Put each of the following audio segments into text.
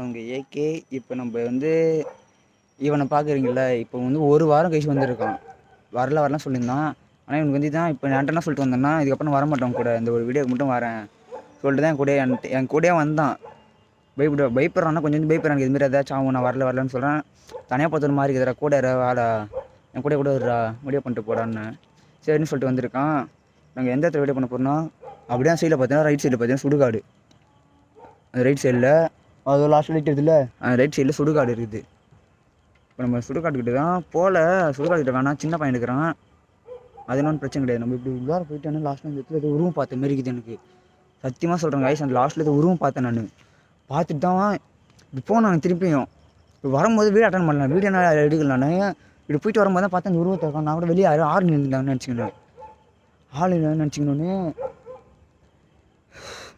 அவங்க ஏகே இப்போ நம்ம வந்து இவனை பார்க்குறீங்கள, இப்போ வந்து ஒரு வாரம் கழிச்சு வந்திருக்கான். வரலாம் சொல்லியிருந்தான். ஆனால் இவனுக்கு வந்து தான் இப்போ என்கிட்ட சொல்லிட்டு வந்தேன்னா, இதுக்கப்புறம் வரமாட்டேன் கூட, இந்த ஒரு வீடியோக்கு மட்டும் வரேன் சொல்லிட்டு தான் என் கூடயே வந்தான். பயப்படுறான்னா கொஞ்சம் பயப்படுறாங்க, இதுமாரி ஏதாச்சும் ஆகும், நான் வரலன்னு சொல்கிறேன். தனியாக பார்த்து ஒரு மாதிரி இருக்குதுடா, கூட வாடா, என் கூட வருடா, வீடியோ பண்ணிட்டு போடான்னு சரின்னு சொல்லிட்டு வந்திருக்கான். நாங்கள் எந்த இடத்துல வீடியோ பண்ண போகிறோம்னா, அப்படியே சைடில் பார்த்தீங்கன்னா ரைட் சைடில் பார்த்தீங்கன்னா சுடுகாடு. அந்த ரைட் சைடில் அது லாஸ்ட் லைட் இருக்குதுல்ல, அந்த ரைட் சைடில் சுடுகாடு இருக்குது. இப்போ நம்ம சுடுகாட்டுக்கிட்ட தான் சுடுகாட்டுக்கிட்ட வேணாம், சின்ன பையன் இருக்கிறான். அது ஒன்றும் பிரச்சனை கிடையாது. நம்ம இப்படி உள்ளார போயிட்டு லாஸ்ட்டில் இந்த இடத்துல உருவம் பார்த்த மாரி இருக்குது எனக்கு. சத்தியமாக சொல்கிறேன் கைஸ், அந்த லாஸ்ட்டில் உருவம் பார்த்தேன். நான் பார்த்துட்டு தான் இப்போ நான் திருப்பியும் இப்போ வரும்போது வீடியோ அட்டன் பண்ணலாம், வீடியோ நான் எடுக்கல. நான் இப்படி போயிட்டு வரும்போது தான் பார்த்தேன் அந்த உருவத்தை இருக்கும். நான் கூட வெளியே ஆள் நின்றுந்தாங்கன்னு நினச்சிக்கணும், ஆள் இல்லைன்னு நினச்சிக்கணுன்னு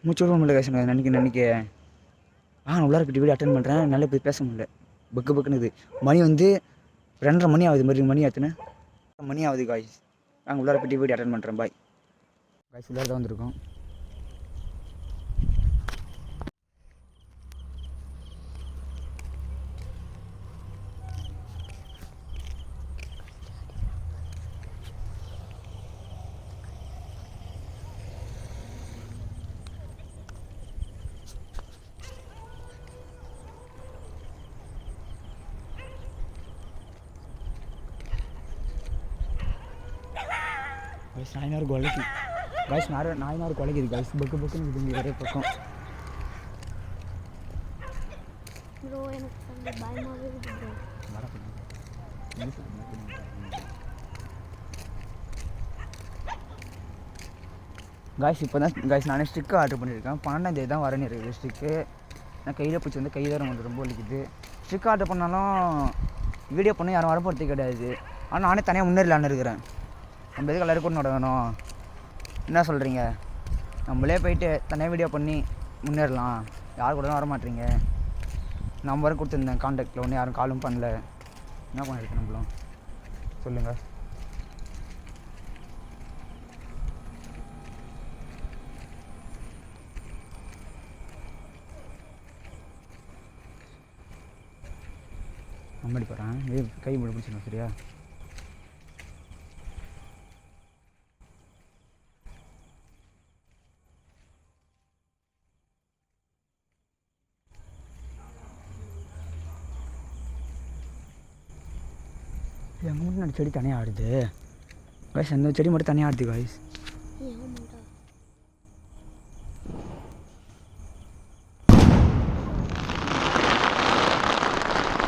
மூச்சு விட முடியல கைஸ். நினைக்க உள்ளார போய்ட்டு வீடியோ அட்டன் பண்ணுறேன், நல்லா போய் பேச முடியல, பக்குன்னு. மணி வந்து 2:30 மணி ஆகுது, மணி ஆச்சுன்னு மணி ஆகுது காய்ஸ். நாங்கள் உள்ளார போய்ட்டு வீடியோ அட்டன் பண்ணுறேன், பாய் காய்ஸ். உள்ளார தான் வந்திருக்கோம். गाइस नायनार गोलकी गाइस नायनार गोलकी गाइस बक இது ஒரே பக்கம் ப்ரோ எனக்கு வந்து பயமாவே இருக்கு ப்ரோ. गाइस இப்போ தான் गाइस நானே ஸ்டிக் ஆர்டர் பண்ணியிருக்கேன். 12ஆம் தேதி தான் வரேன்னு இருக்குது ஸ்டிக்கு. நான் கையில் பிடிச்சி வந்து கை தான் வந்து ரொம்ப வலிக்குது. ஸ்டிக் ஆர்டர் பண்ணாலும் வீடியோ பண்ண யாரும் வரப்போகிறது கிடையாது. ஆனால் நானே தனியாக முன்னேறலான்னு இருக்கிறேன். நம்ம எதுக்கு எல்லோரும் கூட நடக்கணும், என்ன சொல்கிறீங்க? நம்மளே போயிட்டு தனியாக வீடியோ பண்ணி முன்னேறலாம். யார் கூட தான் வர மாட்டேறீங்க. நம்பர் கொடுத்துருந்தேன் கான்டாக்டில், ஒன்று யாரும் காலும் பண்ணல. என்ன பண்ணிருக்கு நம்மளும் சொல்லுங்கள். நம்படி போகிறேன், கை மூட பிடிச்சிடணும் சரியா? எங்கள் மட்டும் அந்த செடி தனியாக ஆடுது காய்ஸ். அந்த செடி மட்டும் தனியாக ஆடுது காய்ஸ்.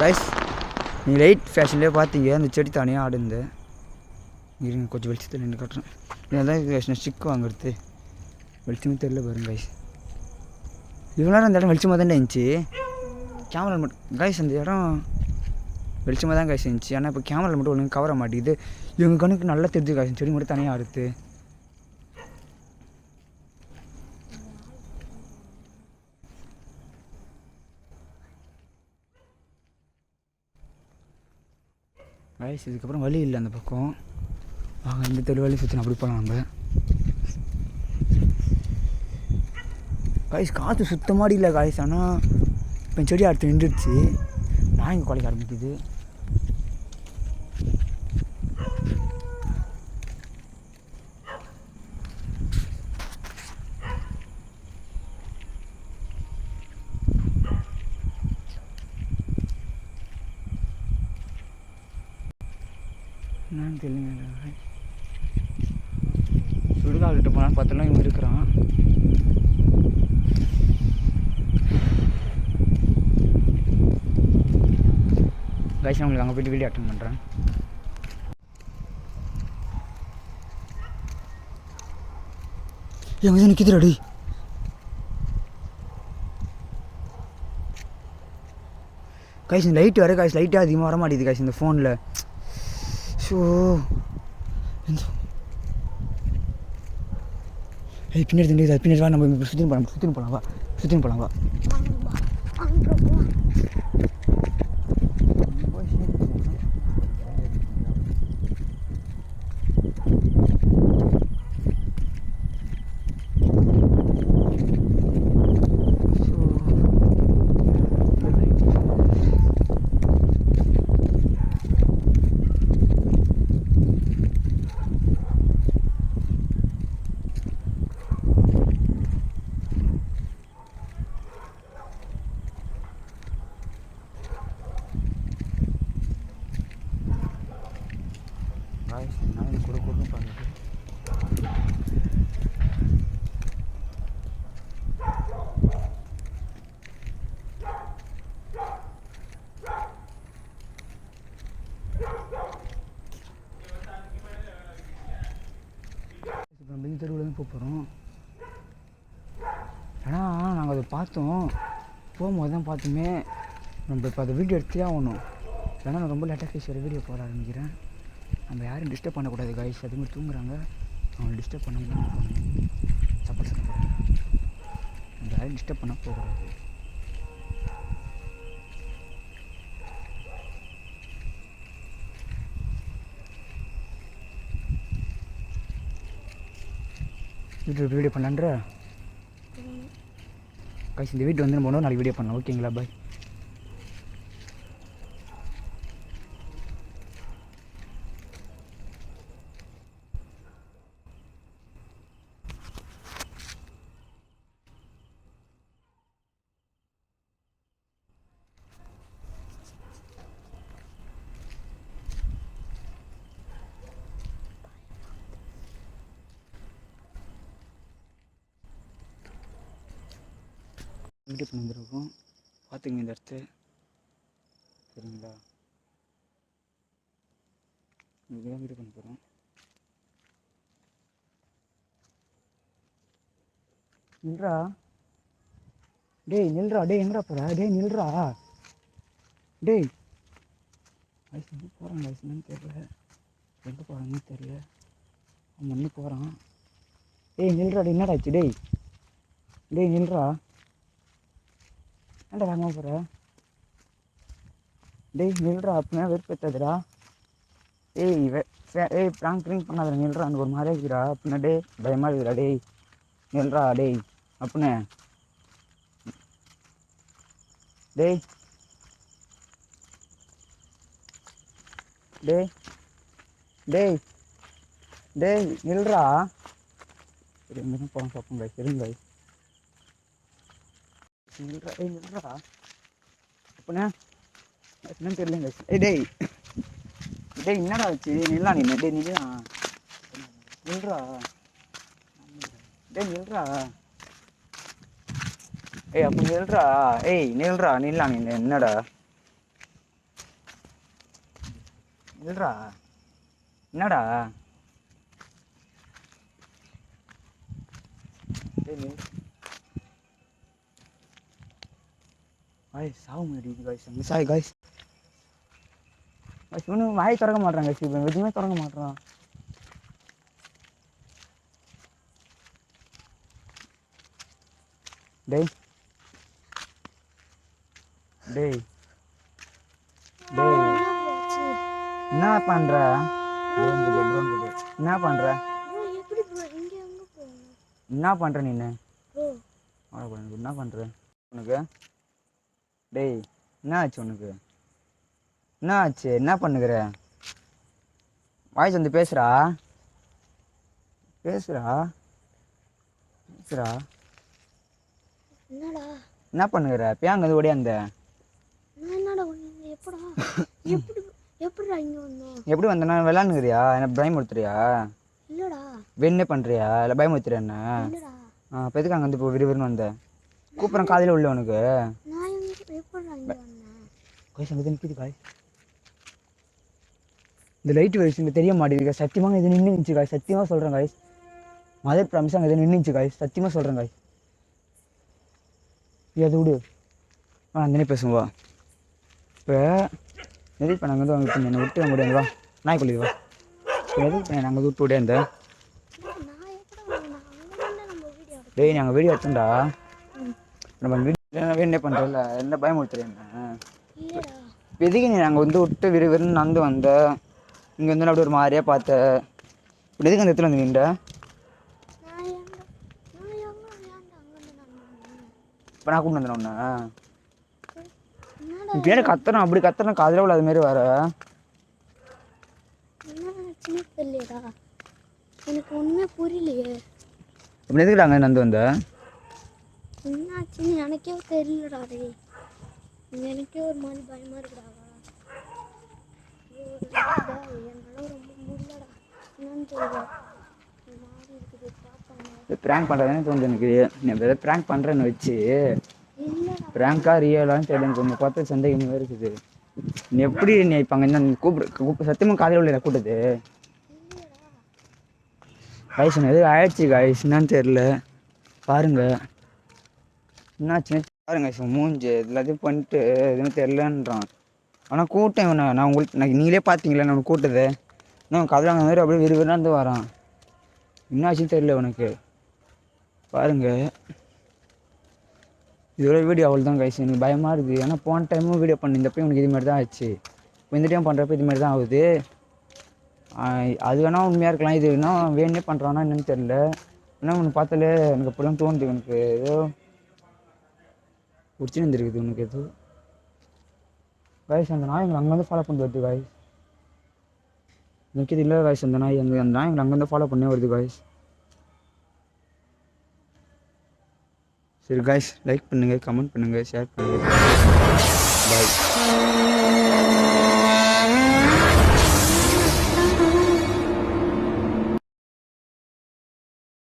காய்ஸ் நீங்கள் லைட் ஃபேஷன்லேயே பார்த்தீங்க, அந்த செடி தனியாக ஆடுந்து. இருங்க கொஞ்சம் வெளிச்சத்தில் நின்று காட்டுறேன். இதெல்லாம் ஃபேஷன் ஸ்டிக் வாங்குறது வெளிச்சமே தெரியல பாருங்க காய்ஸ். இவ்வளோ நேரம் அந்த இடம் வெளிச்சமாக தான் இருந்துச்சு. கேமரா மட்டும் காய்ஸ் அந்த இடம் வெளிச்சமாக தான் காய்ச்சி இருந்துச்சு. ஆனால் இப்போ கேமரா மட்டும் ஒழுங்கு கவர மாட்டேங்குது. இவங்க கண்ணுக்கு நல்லா தெரிஞ்சு காய்ச்சி செடி மட்டும் தனியாக ஆடுது. காய்ச்சி இதுக்கப்புறம் வழி இல்லை அந்த பக்கம். வாங்க இந்த தெரு வழி சுற்றி அப்படி போகலாம் நம்ம. காய்ச்சி காற்று சுத்தமாக இல்லை காய்ச்சி. ஆனால் இப்போ செடி அடுத்து நின்றுடுச்சு, நாய்ங்க குலைக்க ஆரம்பிக்குது. என்னன்னு தெரியல. சுடுகாடுகிட்ட போனான்னு பார்த்தோம்னா இவங்க இருக்கிறான். கைஸ் நான் உங்களுக்கு அங்கே போய்ட்டு வீடியோ அட்டன் பண்ணுறேன். எங்கே நிற்கிது ரெடி? கைஸ் இந்த லைட் வர கைஸ், லைட்டே அதிகமாக வர மாட்டேங்குது கைஸ் இந்த ஃபோனில். ஸோ பின்னாடி தண்டி பின்னாடி வா, நம்ம சுற்றின்னு போகலாம் வா. கூட கொண்டு பாருங்க. இப்போ நம்ம இந்த தெருவில் தான் போகிறோம். ஆனால் நாங்கள் அதை பார்த்தோம், போகும்போது தான் பார்த்துமே. நம்ம இப்போ அதை வீடியோ எடுத்தே ஆகணும், ஏன்னா நான் ரொம்ப லேட்டாக பேசுகிற வீடியோ போட ஆரம்பிக்கிறேன். நம்ம யாரும் டிஸ்டர்ப் பண்ணக்கூடாது காய்ஸ். அதுமாதிரி தூங்குறாங்க, அவங்களை டிஸ்டர்ப் பண்ண போகணும். சப்போர்ட் சொல்ல நம்ம யாரும் டிஸ்டர்ப் பண்ண போகக்கூடாது. வீடியோ பண்ணலான்ற காய்ஸ். இந்த வீட்டு வந்து நம்ம நாளைக்கு வீடியோ பண்ணலாம், ஓகேங்களா? பாய். வீடியோ பண்ணி வந்துருக்கோம், பார்த்துங்க இந்த இடத்த, சரிங்களா? இதுதான் வீடியோ பண்ண போகிறோம். நில்றா டேய், நில்றா டேய், எங்கடா போகிற? டேய் நில்றா டேய். வயசு எங்கே போகிறாங்க வயசுன்னு தெரியல, எங்கே போகிறாங்கன்னு தெரியல. அவன் ஒன்று போகிறான். டேய் நில்றா டே, என்னடா ஆச்சு? டேய் டேய் நில்றா, ஏன்டா வாங்க போகிற? டேய் நில்றா, அப்படின்னா வெறுப்பேற்றாதுடா. ஏய் ப்ராங்க் பண்ணாத, நில்றா. அந்த ஒரு மாதிரி இருக்கிறா அப்படின்னா. டே பயமாக இருக்குடா. டேய் நில்றா டேய் அப்படின்னே. டேய் டேய் டேய் டேய் நில்றா. சரி எங்கே போகிறோம் பார்ப்போம் பாய், சரிங்க பாய். நில்றா டேய், நில்றா அப்படின்னா என்னன்னு தெரியலங்க. டேய் டேய் என்னடா ஆச்சு? நில்லா நீ. டேய் நில்லா, நில்றா டேய் நில்றா. ஏய் அப்படி நில்றா. ஏய் நில்றா, நில்லா நீ. என்னடா நில்றா, என்னடா? டேய் நில். காய்ஸ் சாவு முடியுது காய்ஸ், மிஸ் ஆகி காய்ஸ். இவனு வாய் திறக்க மாட்டான் காய்ஸ், இப்போ எதுவுமே திறக்க மாட்டான். டேய் டேய் டேய் என்ன பண்ற? என்ன பண்ற? என்ன பண்ற நீ? என்ன பண்ற உனக்கு? டேய் என்ன ஆச்சு உனக்கு? என்ன ஆச்சு? என்ன பண்ணுகிற? வாய்ஸ் வந்து பேசுறா, பேசுறா பேசுறா. என்ன பண்ணுகிற? பேங்க அது ஓடியாந்த எப்படி வந்தனா? விளாண்டுக்கிறியா? என்ன பயமுறுத்துறியா? வேணே பண்றியா? இல்லை பயமுறுத்துறியா என்ன? இப்போ எதுக்கு அங்கே வந்து இப்போ விறுவிறுன்னு வந்த? கூப்பிட்றேன் காலையில் உள்ள உனக்கு. காய்ஸ் அங்கே நிற்கிது காய். இந்த லைட் வயசு இங்கே தெரிய மாட்டேங்குது. சத்தியமாக இது நின்றுச்சு காய், சத்தியமாக சொல்கிறேன் காய்ஸ். மதர் ப்ராமிஸ் அங்கே எது நின்றுச்சு காய்ஸ், சத்தியமாக சொல்கிறேன் காய். அது விடு, அங்கேனே பேசுவா. இப்போ எதுக்கு இப்போ நாங்கள் வந்து வாங்க என்னை விட்டு முடியாது. வா நாய்க்குள்ளி வா. இப்போ எதுக்கு இப்போ நாங்கள் விட்டு விட இந்த டேய் நாங்கள் வீடியோ எடுத்தோம்டா. நம்ம வீடியோ என்ன பண்ணுறோம்ல, என்ன பயமுறுத்துறேன் என்ன? இப்போ எதுக்கு நீ நாங்கள் வந்து விட்டு விறுவிறுன்னு நடந்து வந்த, இங்கே வந்து அப்படி ஒரு மாதிரியாக பார்த்த. இப்போ எதுக்கு அந்த இடத்துல வந்து நின்ற? இப்போ நான் கூப்பிட்டு வந்துடுறேன் ஒன்று. இப்போ ஏன் கத்துறோம் அப்படி கத்துறோம், காதில் உள்ள அது மாரி வர எனக்கு ஒண்ணுமே புரியலையே. இப்படி எதுக்கு நாங்கள் நடந்து வந்த? என்னாச்சுன்னு எனக்கே தெரியலடா. டேய் எனக்கே ஒரு மாதிரி பயமா இருக்குடா. என்னால ரொம்ப முடியலடா. என்னன்னு தெரியல ஒரு மாதிரி இருக்குது பார்ப்பாங்க. ப்ராங்க் பண்ணுறதுன்னு தோணுது எனக்கு. நீ ஏதாவது ப்ராங்க் பண்ணுறேன்னு வச்சு இல்லைடா ப்ராங்கா ரியலான்னு தெரியல எனக்கு கொஞ்சம் பார்த்து சந்தேகமாக இருக்குது. நீ எப்படி நீ இப்போ அங்கே என்ன கூப்பிட்டு சத்தியமாக காலையில் உள்ள கூட்டது இல்லையடா காய்ஸ் எதுவும் ஆயிடுச்சு காய்ஸ் என்னன்னு தெரில. பாருங்க என்னாச்சுன்னு பாருங்க காய்ஸ் மூஞ்சி எல்லாத்தையும் பண்ணிட்டு எதுவும் தெரிலன்றான். ஆனால் கூட்டம் இவனை நான் உங்களுக்கு நீங்களே பார்த்தீங்களா நான் கூட்டது நான் கதை அந்த மாதிரி அப்படியே விறுவிறுந்து வரான். என்னாச்சுன்னு தெரியல உனக்கு. பாருங்க இதோட வீடியோ அவள் தான் கைஸ். எனக்கு பயமாக இருக்குது. ஏன்னா போன டைமும் வீடியோ பண்ணியிருந்தப்போ உனக்கு இது மாதிரி தான் ஆச்சு. இப்போ இந்த டைம் பண்ணுறப்ப இது மாதிரி தான் ஆகுது. அது வேணால் உண்மையாக இருக்கலாம். இது வேணால் வேணே பண்ணுறான்னா என்னன்னு தெரில. ஏன்னா உனக்கு பார்த்தாலே எனக்கு அப்படிலாம் தோணுது. எனக்கு ஏதோ பிடிச்சி வந்துருக்குது உனக்கு எதோ காய்ஸ். அந்த நாய் எங்களை அங்கேருந்து ஃபாலோ பண்ணிட்டு வருது காய்ஸ். எனக்கு இது இல்லை காய்ஸ். அந்த நாய் அந்த நாய் எங்களை அங்கேருந்து ஃபாலோ பண்ணே வருது காய்ஸ். சரி காய்ஸ் லைக் பண்ணுங்கள், கமெண்ட் பண்ணுங்கள், ஷேர் பண்ணுங்கள். பாய்.